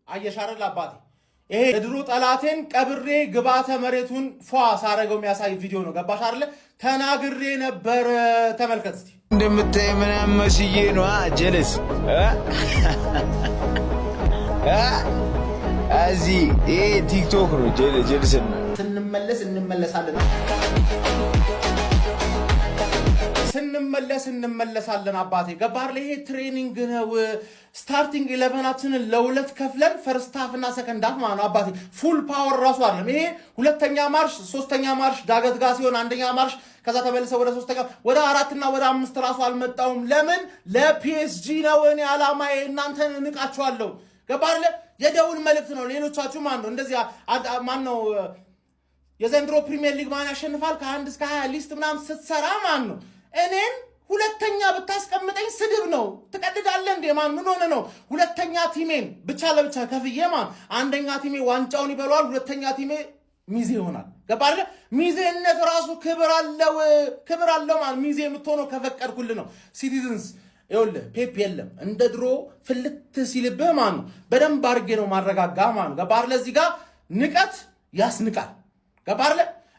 አየሻረል አባቴ ይሄ የድሮ ጠላቴን ቀብሬ ግባተ መሬቱን ፏ ሳረገው የሚያሳይ ቪዲዮ ነው። ገባሽ አይደለ? ተናግሬ ነበር። ተመልከት እስቲ። እንደምታይ ምናምን መስዬ ነው ጀለስ እዚህ ይሄ ቲክቶክ ነው። ጀለስና እንመለሳለን አባቴ። ገባር ላይ ይሄ ትሬኒንግ ነው። ስታርቲንግ 11ን ለሁለት ከፍለን ፈርስት ሃፍ እና ሰከንድ ሃፍ ማለት ነው አባቴ። ፉል ፓወር ራሱ አይደለም ይሄ። ሁለተኛ ማርሽ፣ ሶስተኛ ማርሽ ዳገት ጋር ሲሆን አንደኛ ማርሽ ከዛ ተመልሰ ወደ ሶስተኛ ወደ አራትና ወደ አምስት ራሱ አልመጣውም። ለምን? ለፒኤስጂ ነው። እኔ አላማዬ እናንተን እንቃችኋለሁ። ገባር ላይ የደውል መልእክት ነው። ሌሎቻችሁ ማን ነው እንደዚህ ማን ነው የዘንድሮ ፕሪሚየር ሊግ ማን ያሸንፋል ከ1 እስከ 20 ሊስት ምናምን ስትሰራ ማን ነው እኔን ሁለተኛ ብታስቀምጠኝ ስድብ ነው። ትቀድዳለህ እንዴ? ማን ምን ሆነ ነው? ሁለተኛ ቲሜን ብቻ ለብቻ ከፍዬ ማን አንደኛ ቲሜ ዋንጫውን ይበላዋል፣ ሁለተኛ ቲሜ ሚዜ ይሆናል። ገባህ? ሚዜነት ራሱ ክብር አለው ማለት ሚዜ የምትሆነው ከፈቀድኩልህ ነው። ሲቲዝንስ ይኸውልህ ፔፕ የለም እንደ ድሮ ፍልት ሲልብህ ማን ነው በደንብ አድርጌ ነው ማረጋጋ ማን ነው። ገባህ? ለዚህ ጋር ንቀት ያስንቃል። ገባህ?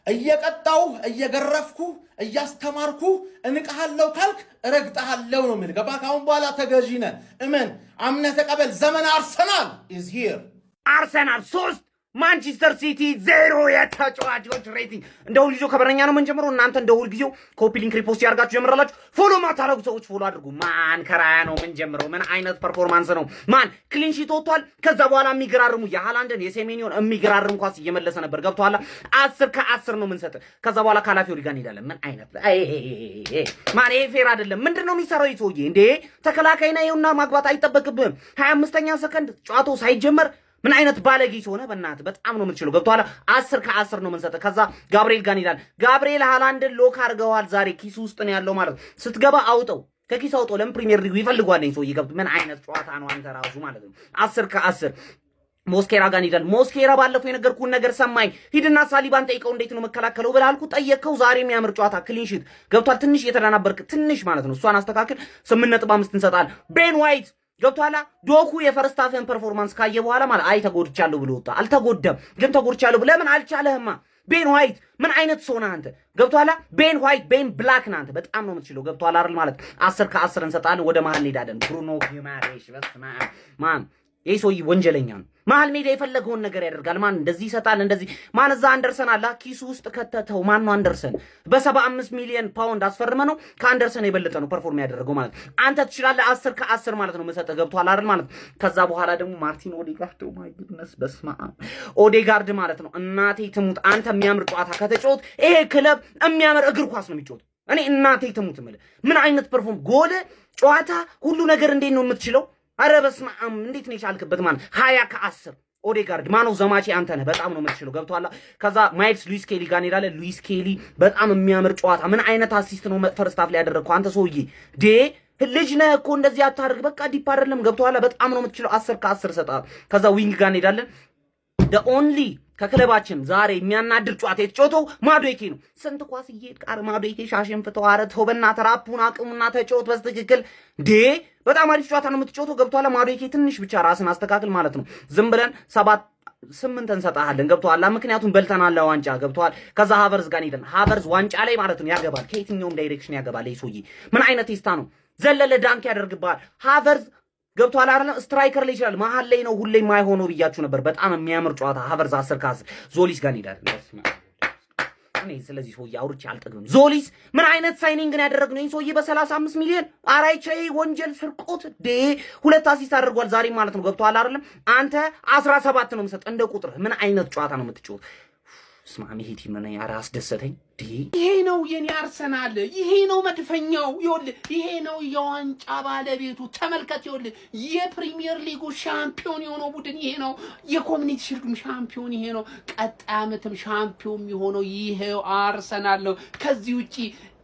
እየቀጣው እየገረፍኩ እያስተማርኩ እንቀሃለው ካልክ ረግጠሃለው ነው የሚል። ገባህ? ካሁን በኋላ ተገዢ ነህ። እመን፣ አምነህ ተቀበል። ዘመን አርሰናል ኢዝ ሂር። አርሰናል 3 ማንቸስተር ሲቲ 0 የተጫዋቾች ሬቲንግ። እንደ ሁልጊዜው ከበረኛ ነው የምንጀምረው። እናንተ እንደ ሁልጊዜው ኮፒ ሊንክ ሪፖስት ያርጋችሁ ጀምራላችሁ። ፎሎ ማታረጉ ሰዎች ፎሎ አድርጉ። ማን ከራያ ነው የምንጀምረው? ምን አይነት ፐርፎርማንስ ነው? ማን ክሊን ሺት ወጥቷል። ከዛ በኋላ የሚገራርሙ የሃላንድን የሴሜኒዮን የሚገራርም ኳስ እየመለሰ ነበር። ገብቷል። 10 ከ10 ነው የምንሰጥ። ከዛ በኋላ ካላፊዮሪ ጋር እንሄዳለን። ምን አይነት ማን ይሄ ፌር አይደለም። ምንድነው የሚሰራው ይቶዬ? እንዴ ተከላካይና ይኸውና ማግባት አይጠበቅብህም። 25ኛ ሰከንድ ጨዋታው ሳይጀመር ምን አይነት ባለጌ ሆነ? በእናትህ በጣም ነው የምትችለው። ገብቷል። 10 ከ10 ነው የምንሰጥ። ከዛ ጋብሪኤል ጋር እንሄዳለን። ጋብሪኤል ሃላንድን ሎክ አድርገዋል። ዛሬ ኪሱ ውስጥ ነው ያለው ማለት ነው። ስትገባ አውጠው ከኪስ አውጠው። ለምን ፕሪሚየር ሊጉ ይፈልጓል ሰው ይገብት። ምን አይነት ጨዋታ ነው አንተ ራሱ ማለት ነው። 10 ከ10 ሞስኬራ ጋር እንሄዳለን። ሞስኬራ ባለፈው የነገርኩህን ነገር ሰማኝ። ሂድና ሳሊባን ጠይቀው እንዴት ነው መከላከለው ብላልኩ። ጠየቅከው። ዛሬ የሚያምር ጨዋታ ክሊን ሺት ገብቷል። ትንሽ እየተዳናበርክ ትንሽ ማለት ነው። እሷን አስተካክል። 8.5 እንሰጣለን። ቤን ዋይት ገብቷላ። ዶኩ የፈርስት ሃፍን ፐርፎርማንስ ካየ በኋላ ማለት አይ ተጎድቻለሁ ብሎ ወጣ። አልተጎደም ግን ተጎድቻለሁ ብለህ ምን አልቻለህማ። ቤን ዋይት ምን አይነት ሰው ነህ አንተ? ገብቷላ። ቤን ዋይት ቤን ብላክ ነህ አንተ። በጣም ነው የምትችለው። ገብቷላ አይደል ማለት 10 ከ10 እንሰጣለን። ወደ መሀል እንሄዳለን። ብሩኖ ጊማሬሽ በስመ አብ ማን ይሄ ሰውዬ ወንጀለኛ ነው። መሀል ሜዳ የፈለገውን ነገር ያደርጋል። ማን እንደዚህ ይሰጣል እንደዚህ ማን እዛ አንደርሰን አላ ኪሱ ውስጥ ከተተው። ማን ነው አንደርሰን? በ75 ሚሊዮን ፓውንድ አስፈርመ ነው ከአንደርሰን የበለጠ ነው ፐርፎርም ያደረገው ማለት። አንተ ትችላለህ 10 ከ10 ማለት ነው መሰጠ። ገብቷል አይደል ማለት። ከዛ በኋላ ደግሞ ማርቲን ኦዴጋርድ ማይ ጉድነስ በስመ አብ ኦዴጋርድ ማለት ነው። እናቴ ትሙት አንተ የሚያምር ጨዋታ ከተጫወት ይሄ ክለብ የሚያምር እግር ኳስ ነው የሚጫወት። እኔ እናቴ ትሙት ምን አይነት ፐርፎርም ጎል ጨዋታ ሁሉ ነገር እንዴት ነው የምትችለው? አረ በስመ አብ እንዴት ነው የቻልክበት? ማለት 20 ከ10 ኦዴጋርድ ማነው ዘማቼ አንተ ነህ። በጣም ነው የምትችለው። ገብቷል። ከዛ ማይልስ ሉዊስ ኬሊ ጋር እንሄዳለን። ሉዊስ ኬሊ በጣም የሚያምር ጨዋታ። ምን አይነት አሲስት ነው ፈርስት ሃፍ ላይ ያደረግከው አንተ ሰውዬ? ልጅ ነህ እኮ እንደዚህ አታርግ። በቃ ዲፕ አይደለም። ገብቷል። በጣም ነው የምትችለው። 10 ከ10 ሰጣ። ከዛ ዊንግ ጋር እንሄዳለን። ኦንሊ ከክለባችን ዛሬ የሚያናድር ጨዋታ የተጫወተው ማዶኬ ነው። ስንት ኳስ እየሄድክ አረ ማዶኬ ሻሽን ፍተው አረ ተው በእናትህ ራፑን አቅሙና ተጫወት በትክክል በጣም አሪፍ ጨዋታ ነው የምትጫወተው። ገብቷል። ማዶኬ ትንሽ ብቻ ራስን አስተካክል ማለት ነው። ዝም ብለን 7-8 እንሰጣለን። ገብቷል። ምክንያቱም በልተናል ዋንጫ። ገብቷል። ከዛ ሃቨርዝ ጋር ሄደን ሃቨርዝ ዋንጫ ላይ ማለት ነው ያገባል። ከየትኛውም ዳይሬክሽን ያገባል። ይሄ ሰውዬ ምን አይነት ቴስታ ነው? ዘለለ ዳንክ ያደርግባል። ሃቨርዝ ገብቷል አይደለም? ስትራይከር ላይ ይችላል። መሀል ላይ ነው ሁሌ የማይሆነው ብያችሁ ነበር። በጣም የሚያምር ጨዋታ ሃቨርዝ 10 ከ10 ዞሊስ ጋር እንሄዳለን። እኔ ስለዚህ ሰውዬ አውርቼ አልጠግብም። ዞሊስ ምን አይነት ሳይኒንግ ነው ያደረግነው? ይሄ ሰውዬ በ35 ሚሊዮን አራይቻይ ወንጀል ስርቆት 2 አሲስት አድርጓል ዛሬ ማለት ነው። ገብቷል አይደለም? አንተ 17 ነው የምሰጥ እንደ ቁጥር። ምን አይነት ጨዋታ ነው የምትጫወት? ስማሚ ሄቲ ምን ያራ አስደሰተኝ። ይሄ ነው የኔ አርሰናል፣ ይሄ ነው መድፈኛው። ይኸውልህ ይሄ ነው የዋንጫ ባለቤቱ። ተመልከት፣ ይኸውልህ የፕሪሚየር ሊጉ ሻምፒዮን የሆነው ቡድን ይሄ ነው። የኮሚኒቲ ሺልዱም ሻምፒዮን ይሄ ነው። ቀጣይ ዓመትም ሻምፒዮን የሆነው ይሄው አርሰናል ነው። ከዚህ ውጪ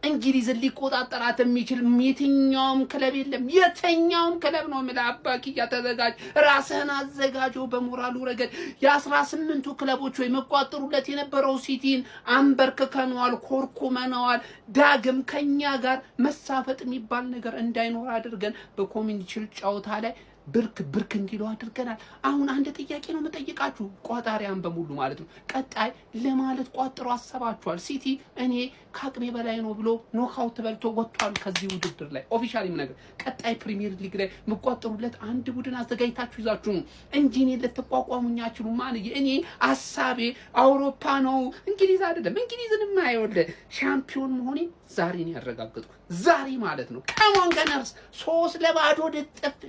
እንግሊዝን ሊቆጣጠራት የሚችል የትኛውም ክለብ የለም። የትኛውም ክለብ ነው ማለት አባኪያ ተዘጋጅ፣ ራስህን አዘጋጀው። በሞራሉ ረገድ የ18ቱ ክለቦች ወይ መቋጠሩለት የነበረው ሲቲን አንበርክከነዋል፣ ኮርኩመነዋል። ዳግም ከኛ ጋር መሳፈጥ የሚባል ነገር እንዳይኖር አድርገን በኮሚኒቲ ሺልድ ጨዋታ ላይ ብርክ እንዲሉ አድርገናል። አሁን አንድ ጥያቄ ነው መጠየቃችሁ ቋጣሪያን በሙሉ ማለት ነው። ቀጣይ ለማለት ቋጥሮ አሰባችኋል። ሲቲ እኔ ከአቅሜ በላይ ነው ብሎ ኖካውት በልቶ ወጥቷል ከዚህ ውድድር ላይ ኦፊሻሊ ነገር። ቀጣይ ፕሪሚየር ሊግ ላይ መቋጠሩለት አንድ ቡድን አዘጋጅታችሁ ይዛችሁ ነው እንጂ እኔ ልትቋቋሙኝ አትችሉም። ማንዬ እኔ አሳቤ አውሮፓ ነው እንግሊዝ አይደለም። እንግሊዝንም አይወለ ሻምፒዮን መሆኔ ዛሬ ነው ያረጋግጥኩ። ዛሬ ማለት ነው። ካሞን ገነርስ 3-0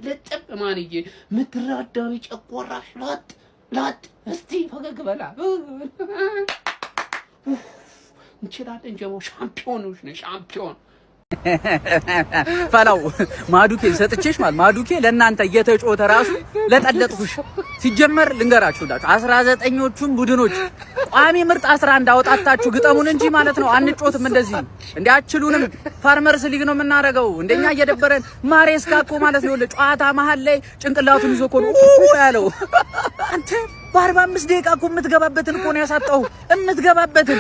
ልጥፍ ማንዬ ምትራዳው ጨቆራሽ ላጥ እስቲ ፈገግ በላ እንችላለን። ጀሞ ሻምፒዮኖች ነው ሻምፒዮን ፈላው ማዱኬ ሰጥቼሽ ማለት ማዱኬ ለእናንተ እየተጮተ ራሱ ለጠለጥኩሽ። ሲጀመር ልንገራችሁላችሁ 19ኞቹን ቡድኖች ቋሚ ምርጥ 11 አወጣጣችሁ ግጠሙን እንጂ ማለት ነው አንጮትም። እንደዚህ እንዲያችሉንም ፋርመርስ ሊግ ነው የምናደርገው። እንደኛ እየደበረን ማሬስካ እኮ ማለት ነው ጨዋታ መሀል ላይ ጭንቅላቱን ይዞ እኮ ነው ያለው። አንተ በ45 ደቂቃ እኮ የምትገባበትን እኮ ነው ያሳጣው። የምትገባበትን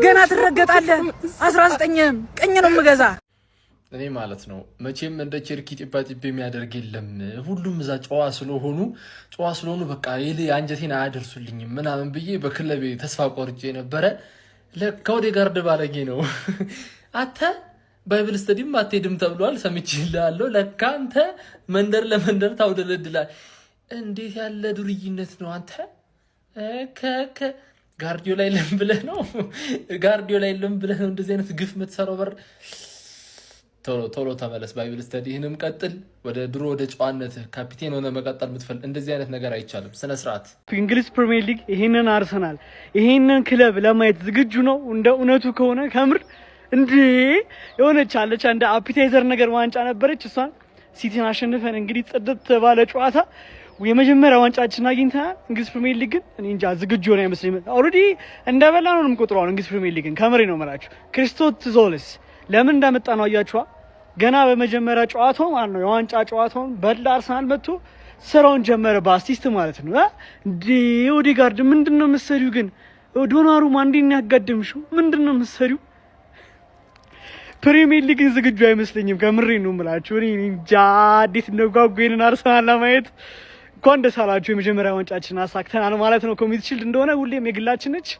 ገና ትረገጣለህ። 19ም ቀኝ ነው የምገዛ እኔ ማለት ነው። መቼም እንደ ቸርኪ ጢባ የሚያደርግ የለም። ሁሉም እዛ ጨዋ ስለሆኑ በቃ አንጀቴን አያደርሱልኝም ምናምን ብዬ በክለቤ ተስፋ ቆርጬ ነበረ። ለካ ኦዴጋርድ ባለጌ ነው። አተ ባይብል ስተዲም አትሄድም ተብሏል ሰምቼልሃለሁ። ለካ አንተ መንደር ለመንደር ታውደለድላል። እንዴት ያለ ዱርይነት ነው አንተ! ጋርዲዮላ የለም ብለህ ነው እንደዚህ አይነት ግፍ የምትሰራው? በር ቶሎ ተመለስ። ባይብል ስተዲህንም ቀጥል። ወደ ጨዋነት ካፒቴን ሆነ መቀጠል የምትፈልግ እንደዚህ አይነት ነገር አይቻልም። ስነ ስርዓት። እንግሊዝ ፕሪሚየር ሊግ ይሄንን አርሰናል ይሄንን ክለብ ለማየት ዝግጁ ነው? እንደ እውነቱ ከሆነ ከምር እንዴ የሆነች አለች እንደ አፒታይዘር ነገር ዋንጫ ነበረች። እሷን ሲቲን አሸንፈን እንግዲህ ጽድት ባለ ጨዋታ የመጀመሪያ ዋንጫችን አግኝተናል። እንግሊዝ ፕሪሚየር ሊግ ግን እኔ እንጃ ዝግጁ ሆነ አይመስለኝም። ኦልሬዲ እንደበላ ነው የምቆጥረው እንግሊዝ ፕሪሚየር ሊግን። ከምሬ ነው የምላችሁ። ክሪስቶስ ለምን እንዳመጣ ነው አያችኋ? ገና በመጀመሪያ ጨዋታው ማለት ነው የዋንጫ ጨዋታውን በላ አርሰናል መጥቶ ስራውን ጀመረ በአሲስት ማለት ነው። እንዴ ኦዴጋርድ ምንድነው መሰሪው ግን? ዶናሩማ እንዴት ያጋደምሽው? ምንድነው መሰሪው? ፕሪሚየር ሊግ ዝግጁ አይመስለኝም። ከምሬ ነው የምላችሁ። እኔ እንጃ እንዴት እንደጓጓን አርሰናል ለማየት። እንኳን ደስ አላችሁ። የመጀመሪያ ዋንጫችን አሳክተናል ማለት ነው። ኮሚኒቲ ሺልድ እንደሆነ ሁሌም የግላችን ነች።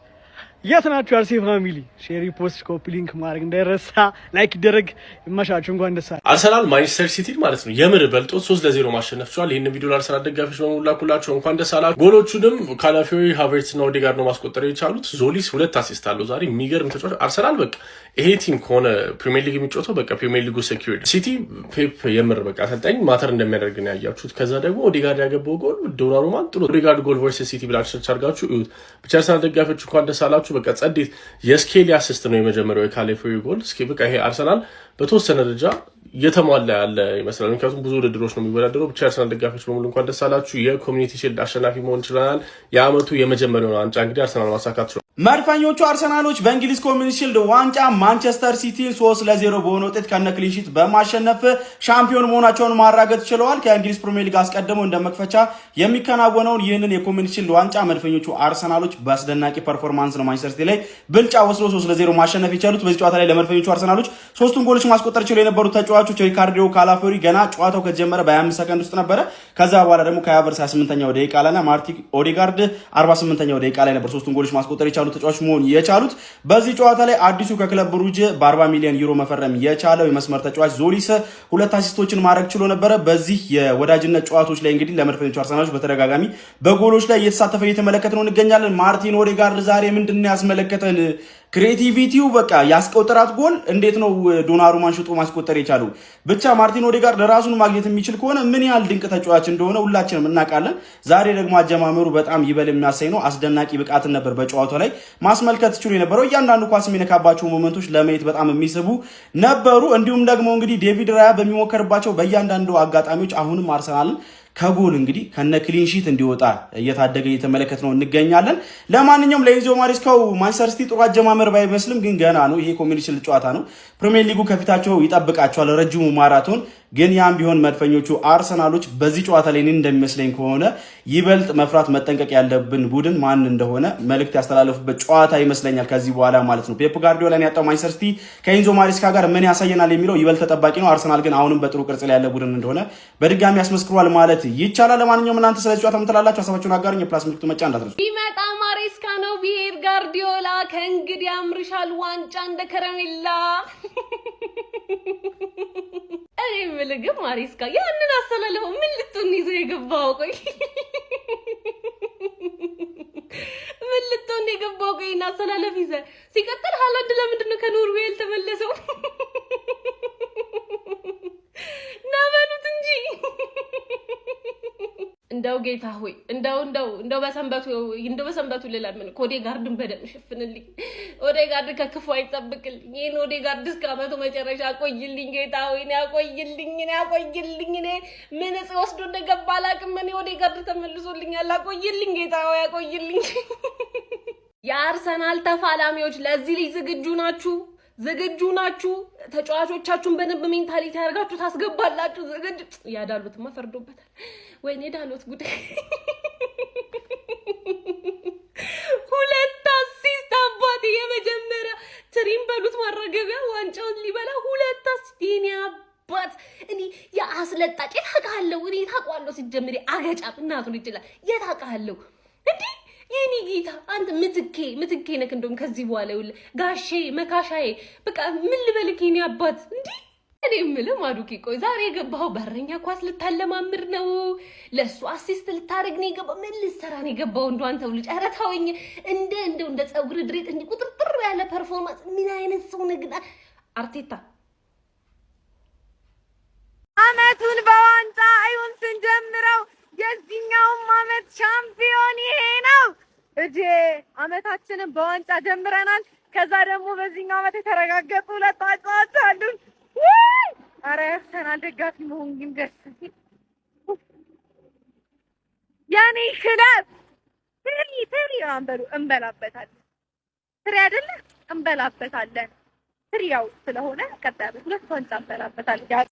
የት ናችሁ አርሴ ፋሚሊ? ሼር፣ ፖስት፣ ኮፒ ሊንክ ማድረግ እንዳይረሳ። ላይክ ይደረግ። ይመሻችሁ። እንኳን ደስ አላችሁ። አርሰናል ማንቸስተር ሲቲ ማለት ነው የምር በልጦ 3-0 ማሸነፍ ችሏል። ይሄን ቪዲዮ ለአርሰናል ደጋፊዎች በሙሉ ላኩላችሁ። እንኳን ደስ አላችሁ። ጎሎቹንም ካላፊዮሪ፣ ሃቨርትስ እና ኦዴጋርድ ነው ማስቆጠር የቻሉት። ዞሊስ 2 አሲስት አለው ዛሬ። የሚገርም ተጫዋች አርሰናል። በቃ ይሄ ቲም ከሆነ ፕሪሚየር ሊግ የሚጫወተው በቃ ፕሪሚየር ሊጉ ሴኩሪቲ ሲቲ ፔፕ የምር በቃ አሰልጣኝ ማተር እንደሚያደርግ ነው ያያችሁት። ከዛ ደግሞ ኦዴጋርድ ያገባው ጎል ዶናሩማን ጥሩ ኦዴጋርድ ጎል ቨርሰስ ሲቲ ብላችሁ ሰርች አድርጋችሁ እዩት። ብቻ አርሰናል ደጋፊዎች እንኳን ደስ አላችሁ። በቃ ጸዴት የስኬሊ አሲስት ነው የመጀመሪያው የካላፊዮሪ ጎል። እስኪ በቃ ይሄ አርሰናል በተወሰነ ደረጃ እየተሟላ ያለ ይመስላል። ምክንያቱም ብዙ ውድድሮች ነው የሚወዳደረው። ብቻ አርሰናል ደጋፊዎች በሙሉ እንኳን ደስ አላችሁ። የኮሚኒቲ ሺልድ አሸናፊ መሆን ይችላል። የአመቱ የመጀመሪያውን ዋንጫ እንግዲህ አርሰናል ማሳካት ችሏል። መድፈኞቹ አርሰናሎች በእንግሊዝ ኮሚኒቲ ሺልድ ዋንጫ ማንቸስተር ሲቲን 3-0 በሆነ ውጤት ከነ ክሊን ሺት በማሸነፍ ሻምፒዮን መሆናቸውን ማረጋገጥ ችለዋል። ከእንግሊዝ ፕሪሚየር ሊግ አስቀድመው እንደ መክፈቻ የሚከናወነውን ይህንን የኮሚኒቲ ሺልድ ዋንጫ መድፈኞቹ አርሰናሎች በአስደናቂ ፐርፎርማንስ ነው ማንቸስተር ሲቲ ላይ ብልጫ ወስዶ 3-0 ማሸነፍ የቻሉት። በዚህ ጨዋታ ላይ ለመድፈኞቹ አርሰናሎች 3 ጎሎች ማስቆጠር ችለው የነበሩት ተጫዋቾች ሪካርዶ ካላፊዮሪ ገና ጨዋታው ከተጀመረ በ25 ሰከንድ ውስጥ ነበረ። ከዛ በኋላ ደግሞ ከሃቨርትስ 28ኛው ደቂቃ ላይ እና ማርቲን ኦዴጋርድ 48ኛው ደቂቃ ላይ ነበር 3 ጎሎች ማስቆጠር የቻሉት ተጫዋቾች መሆን የቻሉት። በዚህ ጨዋታ ላይ አዲሱ ከክለብ ብሩጅ በ40 ሚሊዮን ዩሮ መፈረም የቻለው የመስመር ተጫዋች ዞሊስ 2 አሲስቶችን ማድረግ ችሎ ነበረ። በዚህ የወዳጅነት ጨዋታዎች ላይ እንግዲህ ለመድፈኞቹ አርሰናሎች በተደጋጋሚ በጎሎች ላይ እየተሳተፈ እየተመለከትነው እንገኛለን። ማርቲን ኦዴጋርድ ዛሬ ምንድነው ያስመለከተን? ክሬቲቪቲው በቃ ያስቆጠራት ጎል እንዴት ነው ዶናሩማን ሽጦ ማስቆጠር የቻለው? ብቻ ማርቲን ኦዴጋርድ ራሱን ማግኘት የሚችል ከሆነ ምን ያህል ድንቅ ተጫዋች እንደሆነ ሁላችንም እናውቃለን። ዛሬ ደግሞ አጀማመሩ በጣም ይበል የሚያሳይ ነው። አስደናቂ ብቃትን ነበር በጨዋታው ላይ ማስመልከት ችሎ የነበረው። እያንዳንዱ ኳስ የሚነካባቸው ሞመንቶች ለማየት በጣም የሚስቡ ነበሩ። እንዲሁም ደግሞ እንግዲህ ዴቪድ ራያ በሚሞከርባቸው በእያንዳንዱ አጋጣሚዎች አሁንም አርሰናልን ከጎል እንግዲህ ከነ ክሊን ሺት እንዲወጣ እየታደገ እየተመለከት ነው እንገኛለን። ለማንኛውም ለኢንዞ ማሪስካው ማንቸስተር ሲቲ ጥሩ አጀማመር ባይመስልም ግን ገና ነው። ይሄ ኮሚኒቲ ሺልድ ጨዋታ ነው። ፕሪሚየር ሊጉ ከፊታቸው ይጠብቃቸዋል ረጅሙ ማራቶን። ግን ያም ቢሆን መድፈኞቹ አርሰናሎች በዚህ ጨዋታ ላይ እንደሚመስለኝ ከሆነ ይበልጥ መፍራት መጠንቀቅ ያለብን ቡድን ማን እንደሆነ መልእክት ያስተላለፉበት ጨዋታ ይመስለኛል ከዚህ በኋላ ማለት ነው። ፔፕ ጋርዲዮላን ያጣው ማንቸስተር ሲቲ ከኢንዞ ማሪስካ ጋር ምን ያሳየናል የሚለው ይበልጥ ተጠባቂ ነው። አርሰናል ግን አሁንም በጥሩ ቅርጽ ላይ ያለ ቡድን እንደሆነ በድጋሚ ያስመስክሯል ማለት ይቻላል። ለማንኛውም እናንተ ስለዚህ ጨዋታ ምን ትላላችሁ? ሀሳባችሁን አጋሩኝ። የፕላስ ምልክቱ መጫን እንዳትረሱ። ቢመጣ ማሬስካ ነው ቢሄድ ጋርዲዮላ ከእንግዲህ አምርሻል ዋንጫ እንደ ከረሜላ። እኔ የምልህ ግን ማሬስካ ያንን አሰላለፈው ምን ልትሆን ይዘው የገባው? ቆይ ምን ልትሆን የገባው? ቆይ እና አሰላለፍ ይዘህ ሲቀጥል ሃላንድ ለምንድን ነው ከኖርዌይ ያልተመለሰው? ናበሉት እንጂ እንደው ጌታ ሆይ እንደው በሰንበቱ ልለምን ኦዴጋርድን በደም ሸፍንልኝ። ኦዴጋርድ ከክፉ አይጠብቅልኝ። ይሄን ኦዴጋርድ እስከ ዓመቱ መጨረሻ አቆይልኝ ጌታ ሆይ፣ አቆይልኝ። እኔ ምን ወስዶ እንደገባ አላውቅም። እኔ ኦዴጋርድ ተመልሶልኛል። አቆይልኝ ጌታ ሆይ፣ አቆይልኝ። የአርሰናል ተፋላሚዎች ለዚህ ልጅ ዝግጁ ናችሁ? ተጫዋቾቻችሁን በደንብ ሜንታሊቲ ያርጋችሁ ታስገባላችሁ? ያዳሉትማ ፈርዶበታል። ወይኔ ዳሎት ጉዴ! 2 አሲስት አባቴ፣ የመጀመሪያ ትሪም በሉት ማረገቢያ ዋንጫውን ሊበላ 2 አሲስት። የኔ አባት እኔ የአስለጣጭ የታውቃለሁ። እኔ ታውቃለሁ ሲጀምር አገጫም እናቱን ይችላል የታውቃለሁ እንዴ የኔ ጌታ አንተ ምትኬ ነክ። እንደውም ከዚህ በኋላ ይኸውልህ ጋሼ መካሻዬ በቃ ምን ልበልክ የኔ አባት እንዴ። እኔ የምልህ ማዱኬ ቆይ ዛሬ የገባኸው በረኛ ኳስ ልታለማምር ነው? ለሱ አሲስት ልታረግ ነው የገባው? ምን ልትሰራ ነው የገባው? እንደው አንተ ልጅ ኧረ ተወኝ። እንደ ፀጉር ድሬት እንዲ ቁጥርጥር ያለ ፐርፎርማንስ ምን አይነት ሰው ነህ ግን አርቴታ? አመቱን በዋንጫ አይሁን ስንጀምረው የዚህኛውም አመት ሻምፒዮን ይሄ ነው። አመታችንን በዋንጫ ጀምረናል። ከዛ ደግሞ በዚህኛው አመት የተረጋገጡ 2 ዋንጫዎች አሉን። አረ አርሰናል ደጋፊ መሆን ግን ደስ ያኔ ክለብ ትሪ አንበሉ እንበላበታለን። ትሪ አይደለ እንበላበታለን። ትሪያው ስለሆነ ቀጣይ 2 ዋንጫ እንበላበታለን።